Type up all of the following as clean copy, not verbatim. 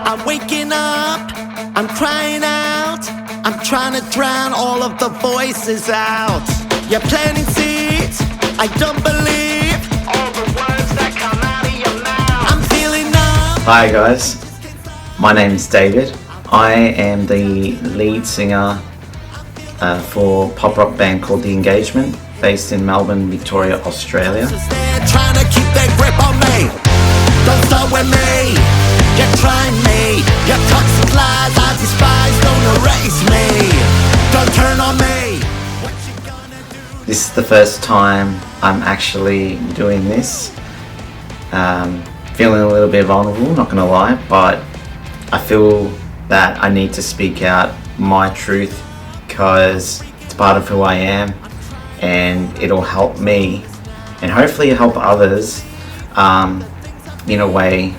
I'm waking up, I'm crying out, I'm trying to drown all of the voices out. You're planting seeds, I don't believe all the words that come out of your mouth. I'm feeling numb. Hi guys, my name's David. I am the lead singer for a pop rock band called The Engagement, based in Melbourne, Victoria, Australia. They're trying to keep their grip on me. Don't start with me, you're trying me. Your toxic lies I despise, don't erase me. Don't turn on me. What you gonna do? This is the first time I'm actually doing this. Feeling a little bit vulnerable, not gonna lie, but I feel that I need to speak out my truth because it's part of who I am, and it'll help me and hopefully help others in a way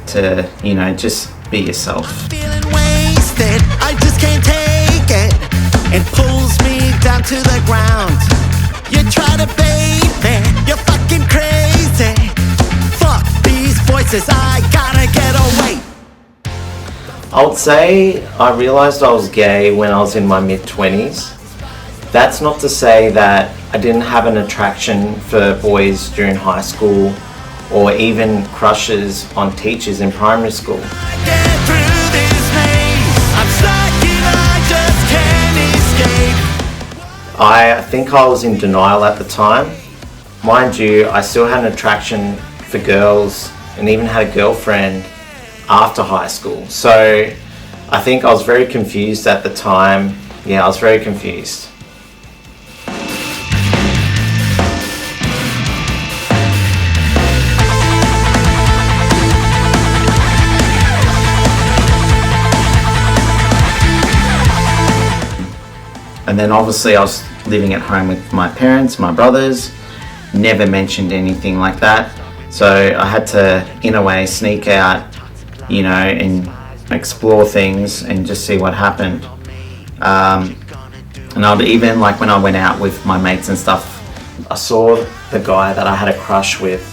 to, just be yourself. Feeling wasted, I just can't take it. It pulls me down to the ground. You try to bait me, you're fucking crazy. Fuck these voices, I gotta get away. I would say I realised I was gay when I was in my mid-20s. That's not to say that I didn't have an attraction for boys during high school or even crushes on teachers in primary school. I think I was in denial at the time. Mind you, I still had an attraction for girls and even had a girlfriend after high school. So I think I was very confused at the time. Yeah, I was very confused. And then obviously I was living at home with my parents, my brothers, never mentioned anything like that. So I had to, in a way, sneak out, and explore things and just see what happened. And I'd even, like when I went out with my mates and stuff, I saw the guy that I had a crush with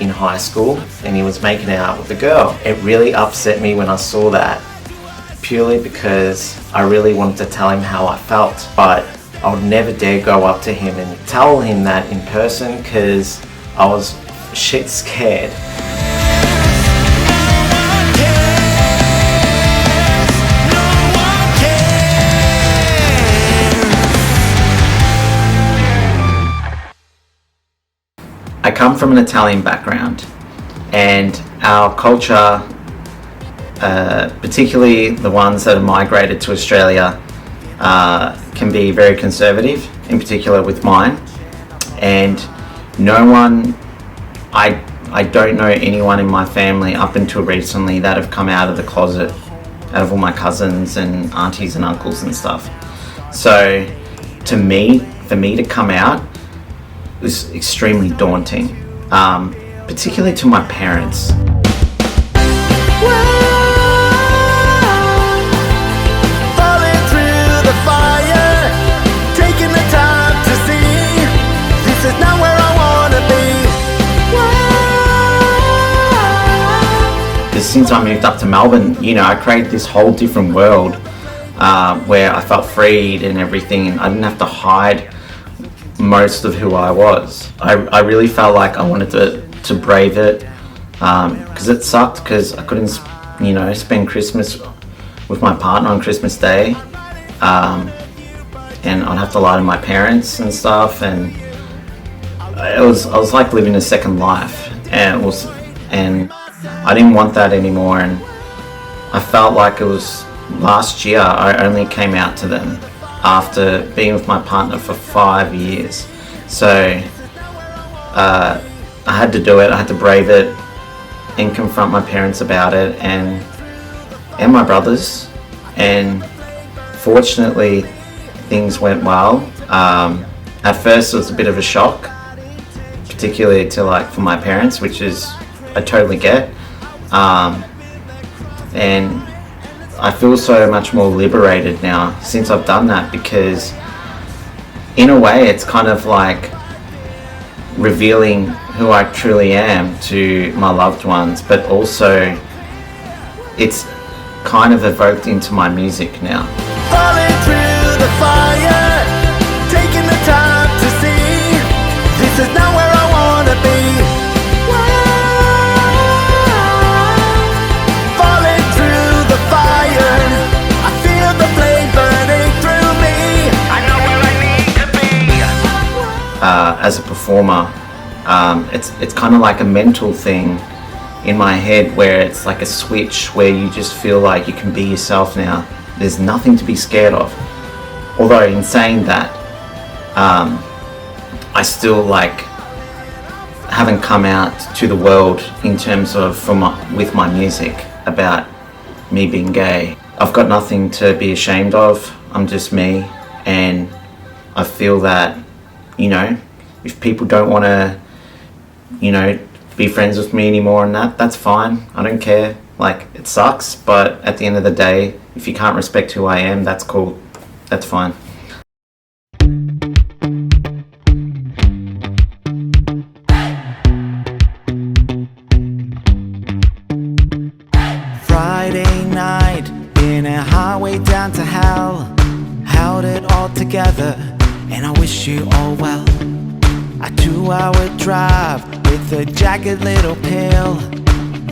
in high school and he was making out with a girl. It really upset me when I saw that, purely because I really wanted to tell him how I felt, but I would never dare go up to him and tell him that in person because I was shit scared. I come from an Italian background, and our culture, particularly the ones that have migrated to Australia, can be very conservative, in particular with mine. And I don't know anyone in my family up until recently that have come out of the closet, out of all my cousins and aunties and uncles and stuff. So for me to come out was extremely daunting, particularly to my parents. Since I moved up to Melbourne, I created this whole different world where I felt freed and everything, and I didn't have to hide most of who I was. I really felt like I wanted to brave it, because it sucked because I couldn't, spend Christmas with my partner on Christmas Day, and I'd have to lie to my parents and stuff, and I was like living a second life, and I didn't want that anymore. And I felt like it was last year I only came out to them after being with my partner for 5 years. So I had to do it, I had to brave it and confront my parents about it, and my brothers, and fortunately things went well. At first it was a bit of a shock, particularly for my parents, which is I totally get, and I feel so much more liberated now since I've done that, because in a way it's kind of like revealing who I truly am to my loved ones, but also it's kind of evoked into my music now. Falling through the fire, taking the time to see this is not where I wanna be. Falling through the fire, I feel the flame burning through me. I know where I need to be. As a performer, it's kind of like a mental thing in my head where it's like a switch where you just feel like you can be yourself now. There's nothing to be scared of. Although in saying that, I still like haven't come out to the world in terms of with my music about me being gay. I've got nothing to be ashamed of. I'm just me, and I feel that, you know, if people don't want to, you know, be friends with me anymore and that's fine. I don't care. Like, it sucks, but at the end of the day, if you can't respect who I am, that's cool. That's fine. Friday night in a highway down to hell, held it all together, and I wish you all well. A 2-hour drive with a jagged little pill,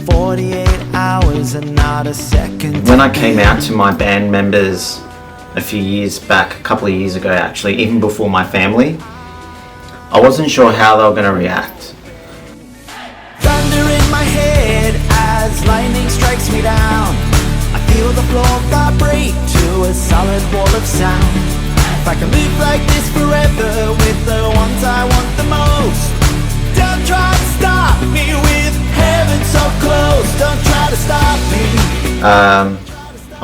48 hours and not a second. When I came out to my band members a few years back, a couple of years ago actually, even before my family, I wasn't sure how they were going to react. Thunder in my head as lightning strikes me down. I feel the floor vibrate to a solid wall of sound. If I can live like this forever with the ones I want the most, don't try to stop me with heaven so close. Don't try to stop me.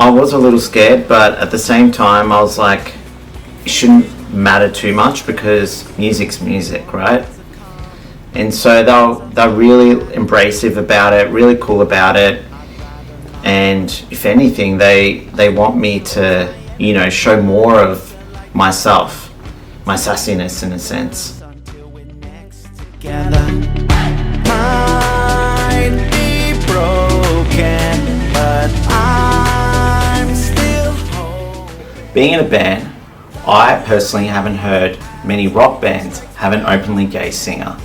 I was a little scared, but at the same time I was like, it shouldn't matter too much because music's music, right? And so they're really embracive about it, really cool about it, and if anything, they want me to, you know, show more of myself, my sassiness in a sense. Until we're next together. Might be broken, but I'm still whole. Being in a band, I personally haven't heard many rock bands have an openly gay singer.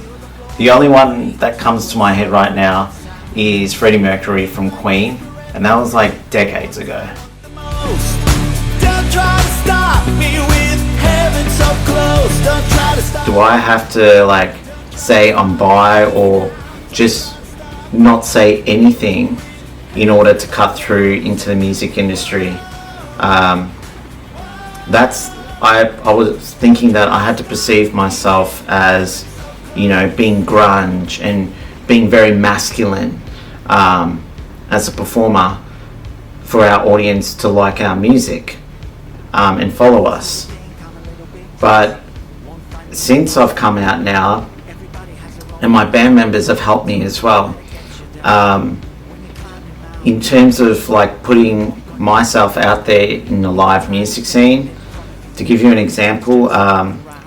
The only one that comes to my head right now is Freddie Mercury from Queen, and that was like decades ago. Don't try to stop me with heaven so close. Don't try to stop. Do I have to like say I'm bi or just not say anything in order to cut through into the music industry? I was thinking that I had to perceive myself as, you know, being grunge and being very masculine as a performer for our audience to like our music and follow us. But since I've come out now, and my band members have helped me as well, in terms of like putting myself out there in the live music scene. To give you an example,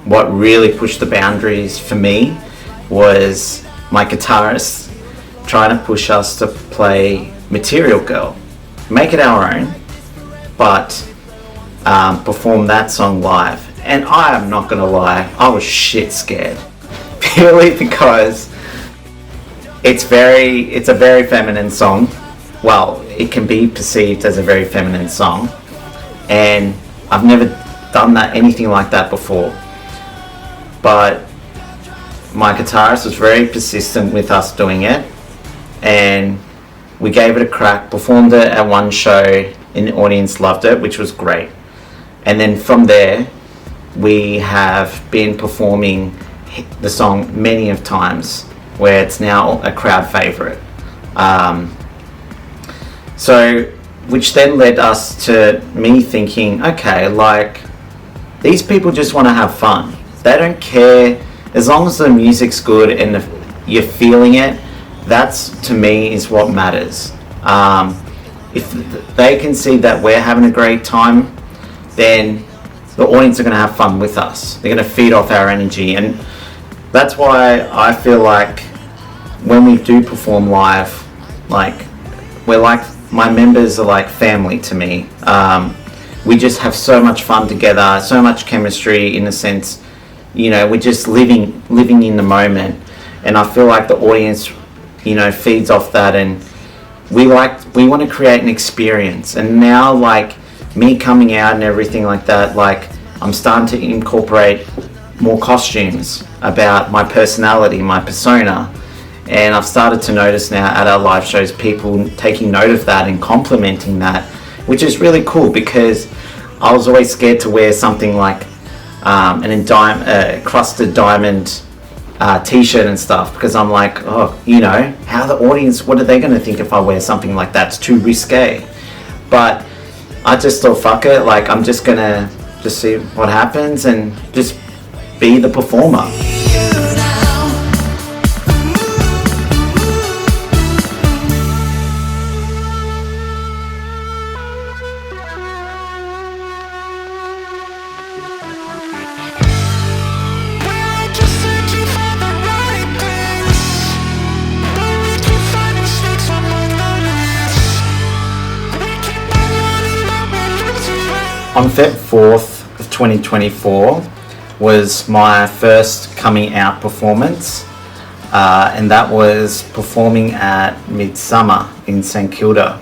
what really pushed the boundaries for me was my guitarist trying to push us to play Material Girl, make it our own, but perform that song live. And I am not gonna lie, I was shit scared, purely because it's a very feminine song. Well, it can be perceived as a very feminine song, and I've never done anything like that before. But my guitarist was very persistent with us doing it, and we gave it a crack, performed it at one show, and the audience loved it, which was great. And then from there, we have been performing the song many of times, where it's now a crowd favorite. So, which then led us to me thinking, okay, like, these people just want to have fun. They don't care, as long as the music's good and you're feeling it, that's, to me, is what matters. If they can see that we're having a great time, then the audience are going to have fun with us. They're going to feed off our energy, and that's why I feel like when we do perform live, like we're like, my members are like family to me. We just have so much fun together, so much chemistry in a sense. You know, we're just living in the moment, and I feel like the audience, you know, feeds off that, and we want to create an experience. And now, like, me coming out and everything like that, like, I'm starting to incorporate more costumes about my personality, my persona. And I've started to notice now at our live shows people taking note of that and complimenting that, which is really cool, because I was always scared to wear something like an crusted diamond t-shirt and stuff, because I'm like, oh, you know, how the audience, what are they going to think if I wear something like that? It's too risque. But I just thought, fuck it, like, I'm just going to just see what happens and just be the performer. On Feb 4th of 2024 was my first coming out performance, and that was performing at Midsummer in St Kilda,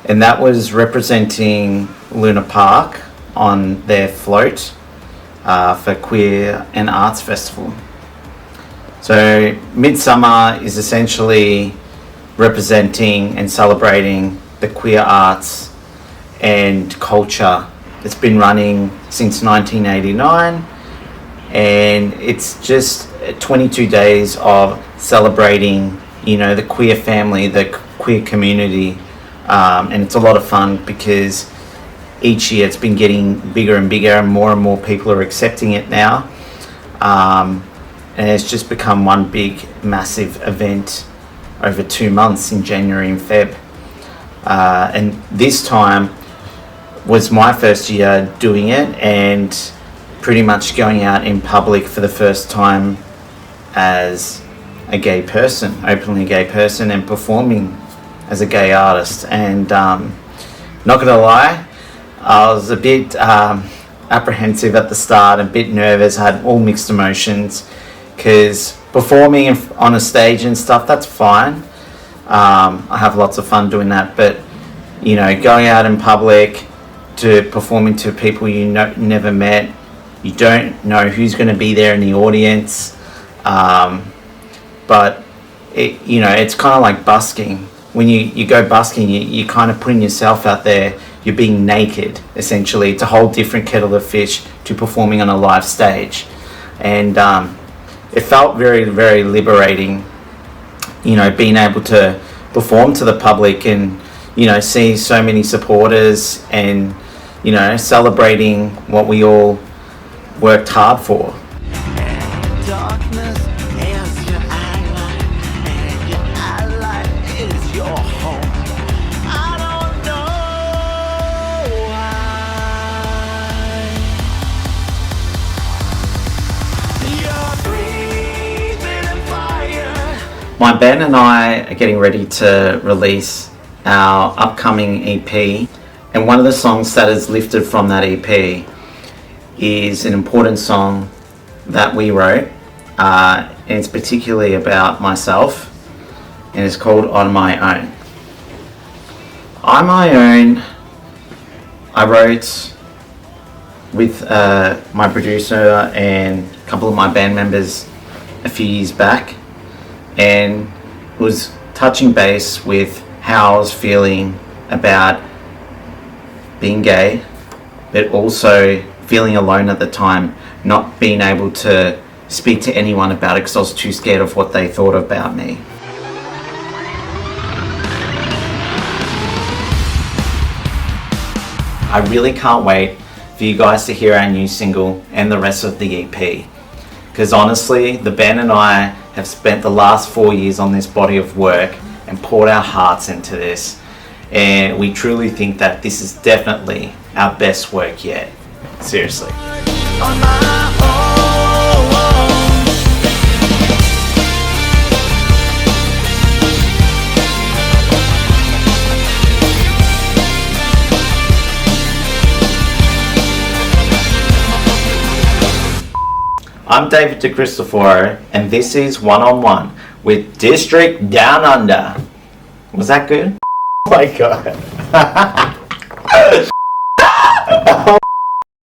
and that was representing Luna Park on their float for Queer and Arts Festival. So Midsummer is essentially representing and celebrating the queer arts and culture. It's been running since 1989, and it's just 22 days of celebrating, you know, the queer family, the queer community, and it's a lot of fun because each year it's been getting bigger and bigger, and more people are accepting it now, and it's just become one big massive event over 2 months in January and Feb, and this time was my first year doing it, and pretty much going out in public for the first time as a gay person, openly gay person, and performing as a gay artist. And not gonna lie, I was a bit apprehensive at the start, a bit nervous. I had all mixed emotions, because performing on a stage and stuff, that's fine. I have lots of fun doing that, but you know, going out in public to performing to people you never met, you don't know who's going to be there in the audience, but it, you know, it's kind of like busking. When you go busking, you kind of putting yourself out there. You're being naked, essentially. It's a whole different kettle of fish to performing on a live stage, and it felt very, very liberating, you know, being able to perform to the public and, you know, see so many supporters and, you know, celebrating what we all worked hard for. Darkness is your ally, and your ally is your home. I don't know why. You're breathing fire. My band and I are getting ready to release our upcoming EP, and one of the songs that is lifted from that EP is an important song that we wrote, and it's particularly about myself, and it's called On My Own. On My Own, I wrote with my producer and a couple of my band members a few years back, and was touching base with how I was feeling about being gay, but also feeling alone at the time, not being able to speak to anyone about it because I was too scared of what they thought about me. I really can't wait for you guys to hear our new single and the rest of the EP, because honestly, the band and I have spent the last 4 years on this body of work and poured our hearts into this, and we truly think that this is definitely our best work yet. Seriously. On my own. I'm David De Cristoforo, and this is One on One with District Down Under. Was that good? Oh my god.